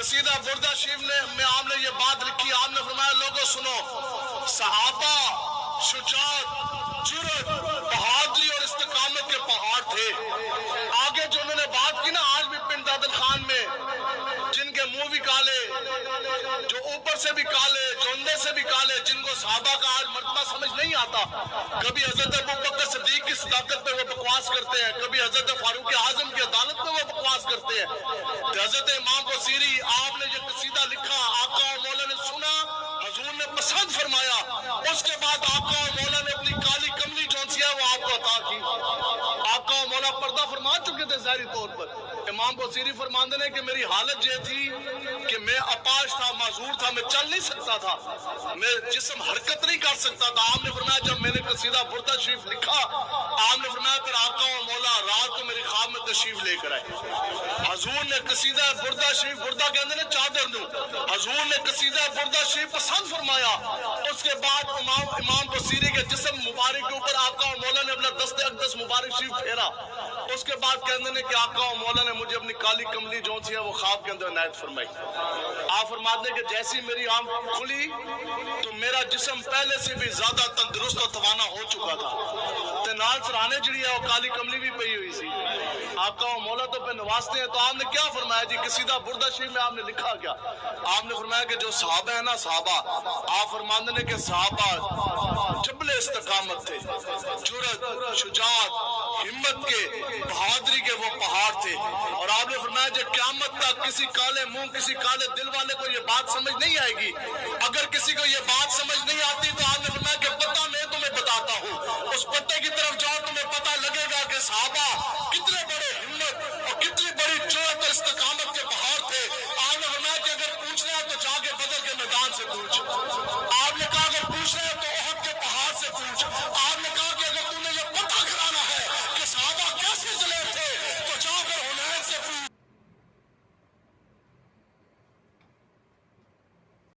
قصیدہ بردہ شریف میں آپ نے یہ بات لکھی، آپ نے فرمایا لوگوں سنو، صحابہ شجاعت، جرأت، بہادری اور استقامت کے پہاڑ تھے۔ آگے جو انہوں نے بات کی نا، آج بھی پنڈ دادل خان میں جن کے منہ بھی کالے، جو اوپر سے بھی کالے، جو اندر سے بھی کالے، جن کو صحابہ کا آج مرتبہ سمجھ نہیں آتا، کبھی حضرت ابوبکر صدیق کی صداقت پہ وہ بکواس کرتے ہیں، کبھی حضرت فاروق اعظم کی عدالت پہ وہ بکواس کرتے ہیں۔ تو حضرت امام بصیری، آپ نے یہ قصیدہ لکھا، آقا و مولا نے سنا، حضور نے پسند فرمایا، اس کے بعد آقا و مولا نے اپنی کالی کملی جون سی ہے وہ آپ کو عطا کی۔ آقا و مولا پردہ فرما چکے تھے ظاہری طور پر۔ امام بصیری فرماندے نے کہ میری حالت یہ تھی کہ میں اپاہج تھا، معذور تھا، میں چل نہیں سکتا تھا، میں جسم حرکت نہیں کر سکتا تھا۔ آپ نے فرمایا جب میں نے قصیدہ بردہ شریف لکھا، آپ نے فرمایا پھر آقا و مولا رات کو میری خواب میں تشریف لے کر آئے۔ حضور نے قصیدہ بردہ شریف، بردہ کہتے ہیں چادر دوں، حضور نے قصیدہ بردہ شریف پسند فرمایا۔ اس کے بعد امام بصیری کے جسم مبارک کے اوپر آقا و مولا نے اپنا دست اقدس مبارک شریف پھیرا۔ اس کے بعد کہتے ہیں کہ آقا و مولا نے مجھے اپنی کالی کملی جون سی ہے وہ خواب کے اندر عنایت فرمائی۔ آپ فرماتے ہیں کہ جیسی میری آنکھ کھلی تو میرا جسم پہلے سے بھی زیادہ تندرست اور توانا ہو چکا تھا، تے نال سرانے جڑی ہے وہ کالی کملی بھی پئی ہوئی سی۔ آقا و مولا تو پہ نوازتے ہیں، تو آپ نے کیا فرمایا جی؟ قصیدہ بردہ شریف میں آپ نے لکھا کیا؟ آپ نے فرمایا کہ جو صحابہ ہیں نا، صحابہ، آپ فرماتے ہیں کہ صحابہ جبل استقامت تھے، جرأت، شجاعت، ہمت کے، بہادری کے وہ پہاڑ تھے۔ اور آپ نے فرمایا جب قیامت تک کسی کالے منہ، کسی کالے دل والے کو یہ بات سمجھ نہیں آئے گی، اگر کسی کو یہ بات سمجھ نہیں آتی تو آپ نے فرمایا کہ پتہ میں تمہیں بتاتا ہوں، اس پتے کی طرف جاؤ، تمہیں پتہ لگے گا کہ صحابہ کتنے بڑے ہمت اور کتنی بڑی جرأت اور استقامت کے پہاڑ تھے۔ آپ نے فرمایا کہ اگر پوچھنا ہے تو جا کے بدر کے میدان سے پوچھ، آپ نے کہا اگر پوچھنا ہے تو احد کے پہاڑ سے پوچھ،